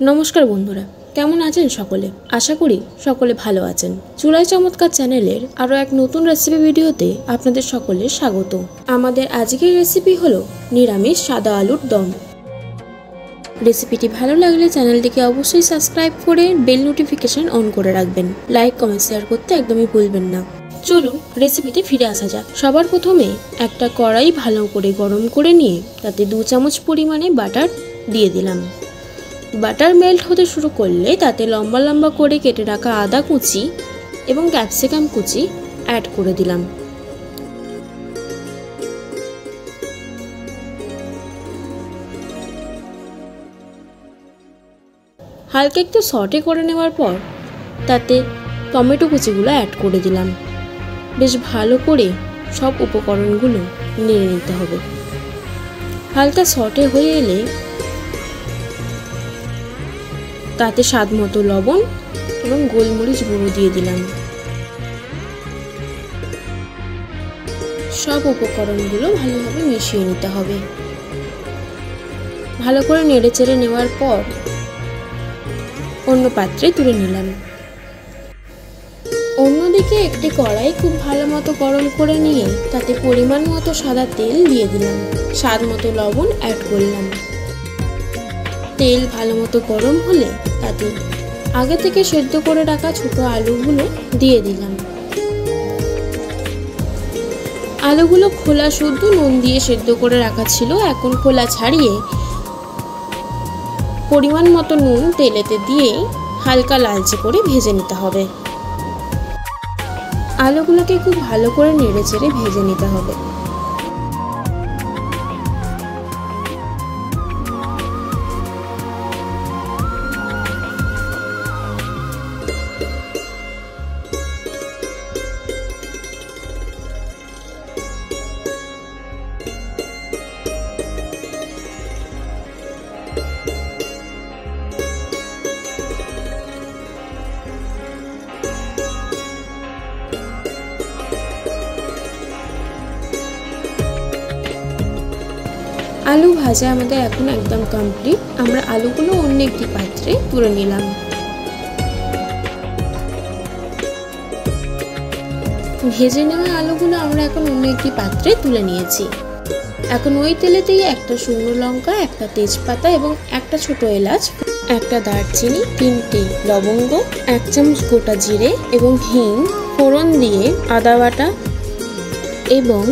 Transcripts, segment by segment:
নমস্কার বন্ধুরা, কেমন আছেন সকলে? আশা করি সকলে ভালো আছেন। চুলাই চমৎকার চ্যানেলের আরও এক নতুন রেসিপি ভিডিওতে আপনাদের সকলের স্বাগত। আমাদের আজকের রেসিপি হলো নিরামিষ সাদা আলুর দম। রেসিপিটি ভালো লাগলে চ্যানেলটিকে অবশ্যই সাবস্ক্রাইব করে বেল নোটিফিকেশন অন করে রাখবেন। লাইক, কমেন্ট, শেয়ার করতে একদমই ভুলবেন না। চলুন রেসিপিতে ফিরে আসা যাক। সবার প্রথমে একটা কড়াই ভালো করে গরম করে নিয়ে তাতে 2 চামচ পরিমাণে বাটার দিয়ে দিলাম। বাটার মেল্ট হতে শুরু করলে তাতে লম্বা লম্বা করে কেটে রাখা আদা কুচি এবং ক্যাপসিকাম কুচি অ্যাড করে দিলাম। হালকা একটু সটে করে নেওয়ার পর তাতে টমেটো কুচিগুলো অ্যাড করে দিলাম। বেশ ভালো করে সব উপকরণগুলো নেড়ে নিতে হবে। হালকা সটে হয়ে এলে তাতে স্বাদ মতো লবণ এবং গোলমরিচ গুঁড়ো দিয়ে দিলাম। সব উপকরণগুলো ভালোভাবে মিশিয়ে নিতে হবে। ভালো করে নেড়ে চেড়ে নেওয়ার পর অন্য পাত্রে তুলে নিলাম। অন্যদিকে একটি কড়াই খুব ভালো মতো গরম করে নিয়ে তাতে পরিমাণ মতো সাদা তেল দিয়ে দিলাম। স্বাদ মতো লবণ অ্যাড করলাম। তেল ভালো মতো গরম হলে তাতে আগে থেকে সেদ্ধ করে রাখা ছোট আলুগুলো দিয়ে দিলাম। আলুগুলো খোলা শুদ্ধ নুন দিয়ে সেদ্ধ করে রাখা ছিল, এখন খোলা ছাড়িয়ে পরিমাণ মতো নুন তেলেতে দিয়ে হালকা লালচে করে ভেজে নিতে হবে। আলুগুলোকে খুব ভালো করে নেড়ে চেড়ে ভেজে নিতে হবে। আলু ভাজা আমাদের এখন একদম কমপ্লিট। আমরা আলুগুলো অন্য একটি পাত্রে তুলে নিলাম। ভেজে নেওয়া আলুগুলো আমরা এখন অন্য একটি পাত্রে তুলে নিয়েছি। এখন ওই তেলেতেই একটা শুকনো লঙ্কা, একটা তেজপাতা এবং একটা ছোট এলাচ, একটা দারচিনি, 3টে লবঙ্গ, 1 চামচ গোটা জিরে এবং হিং ফোড়ন দিয়ে আদা বাটা এবং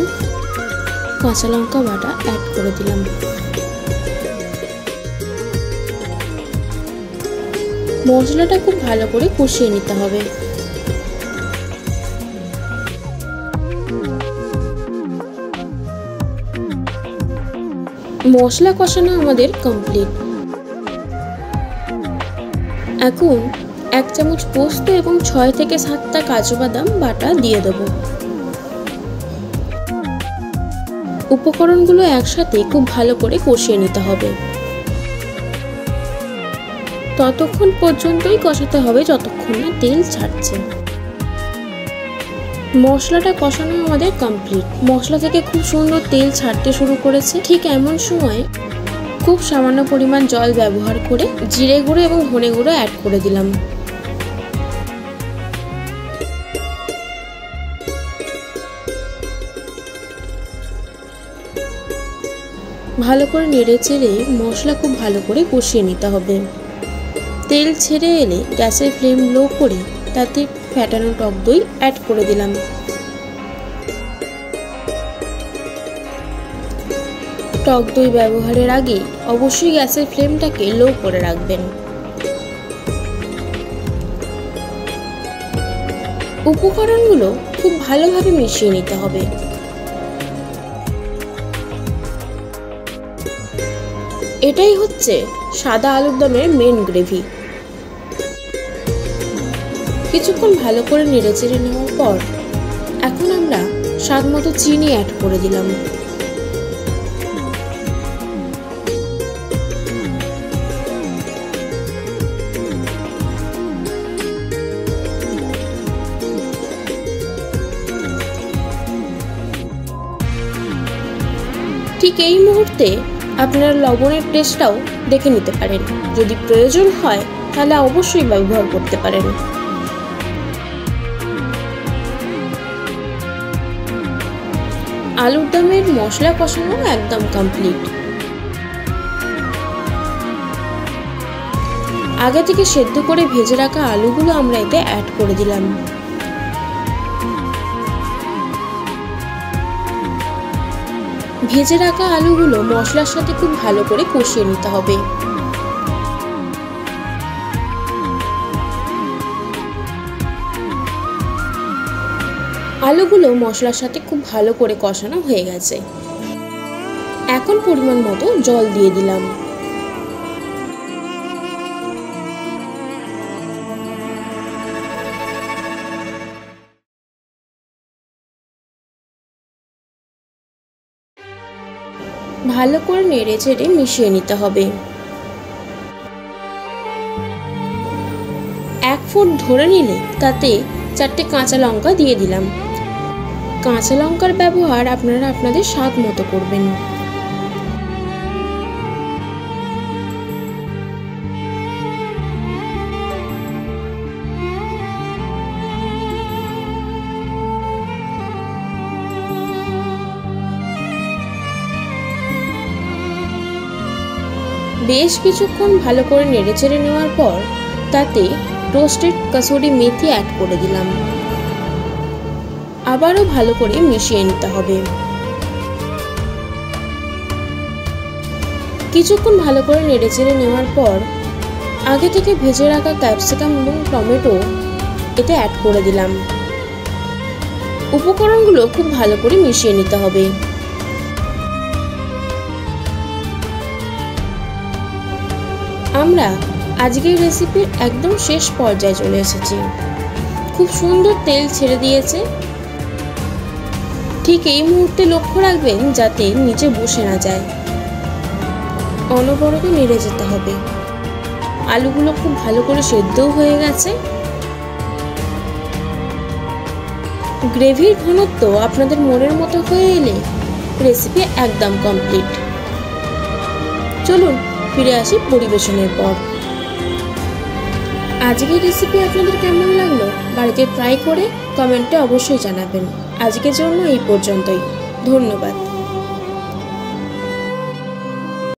কাঁচা লঙ্কা বাটা অ্যাড করে দিলাম। মশলাটা খুব ভালো করে কষিয়ে নিতে হবে। মশলা কষানো আমাদের কমপ্লিট। এখন 1 চামচ পোস্ত এবং 6 থেকে 7টা কাজু বাদাম বাটা দিয়ে দেবো। উপকরণগুলো একসাথে খুব ভালো করে কষিয়ে নিতে হবে। ততক্ষণ পর্যন্তই কষাতে হবে যতক্ষণ না তেল ছাড়ছে। মশলাটা কষানো আমাদের কমপ্লিট। মশলা থেকে খুব সুন্দর তেল ছাড়তে শুরু করেছে। ঠিক এমন সময় খুব সামান্য পরিমাণ জল ব্যবহার করে জিরে গুঁড়ো এবং ধনে গুঁড়ো অ্যাড করে দিলাম। ভালো করে নেড়ে চেড়ে মশলা খুব ভালো করে কষিয়ে নিতে হবে। তেল ছেড়ে এলে গ্যাসের ফ্লেম লো করে তাতে ফ্যাটানো টক দই অ্যাড করে দিলাম। টক দই ব্যবহারের আগে অবশ্যই গ্যাসের ফ্লেমটাকে লো করে রাখবেন। উপকরণগুলো খুব ভালোভাবে মিশিয়ে নিতে হবে। এটাই হচ্ছে সাদা আলুর দমের মেন গ্রেভি। কিছুক্ষণ ভালো করে নেড়ে চেড়ে নেওয়ার পর এখন আমরা স্বাদ মতো চিনি অ্যাড করে দিলাম। ঠিক এই মুহূর্তে আপনারা লবণের টেস্টটাও দেখে নিতে পারেন, যদি প্রয়োজন হয় তাহলে অবশ্যই ব্যবহার করতে পারেন। আলুর দমের মশলা কষানো একদম কমপ্লিট। আগে থেকে সেদ্ধ করে ভেজে রাখা আলুগুলো আমরা এতে অ্যাড করে দিলাম। ভেজে রাখা আলুগুলো মশলার সাথে খুব ভালো করে কষিয়ে নিতে হবে। আলুগুলো মশলার সাথে খুব ভালো করে কষানো হয়ে গেছে। এখন পরিমাণ মতো জল দিয়ে দিলাম। ভালো করে নেড়ে চেড়ে মিশিয়ে নিতে হবে। 1 ফুট ধরে নিলে তাতে 4টে কাঁচা লঙ্কা দিয়ে দিলাম। কাঁচা লঙ্কার ব্যবহার আপনারা আপনাদের স্বাদ মতো করবেন। বেশ কিছুক্ষণ ভালো করে নেড়েচেড়ে নেওয়ার পর তাতে রোস্টেড কসুরি মেথি অ্যাড করে দিলাম। আবারও ভালো করে মিশিয়ে নিতে হবে। কিছুক্ষণ ভালো করে নেড়েচেড়ে নেওয়ার পর আগে থেকে ভেজে রাখা ক্যাপসিকাম এবং টমেটো এতে অ্যাড করে দিলাম। উপকরণগুলো খুব ভালো করে মিশিয়ে নিতে হবে। আমরা আজকের রেসিপির একদম শেষ পর্যায়ে চলে এসেছি। খুব সুন্দর তেল ছেড়ে দিয়েছে। ঠিক এই মুহূর্তে লক্ষ্য রাখবেন যাতে নিচে বসে না যায়। অনবরত নেড়ে যেতে হবে। আলুগুলো খুব ভালো করে সেদ্ধও হয়ে গেছে। গ্রেভির ঘনত্ব আপনাদের মনের মতো হয়ে এলে রেসিপি একদম কমপ্লিট। চলুন ফিরে আসি পরিবেশনের পর। আজকের রেসিপি আপনাদের কেমন লাগলো বাড়িতে ট্রাই করে কমেন্টে অবশ্যই জানাবেন। আজকের জন্য এই পর্যন্তই। ধন্যবাদ।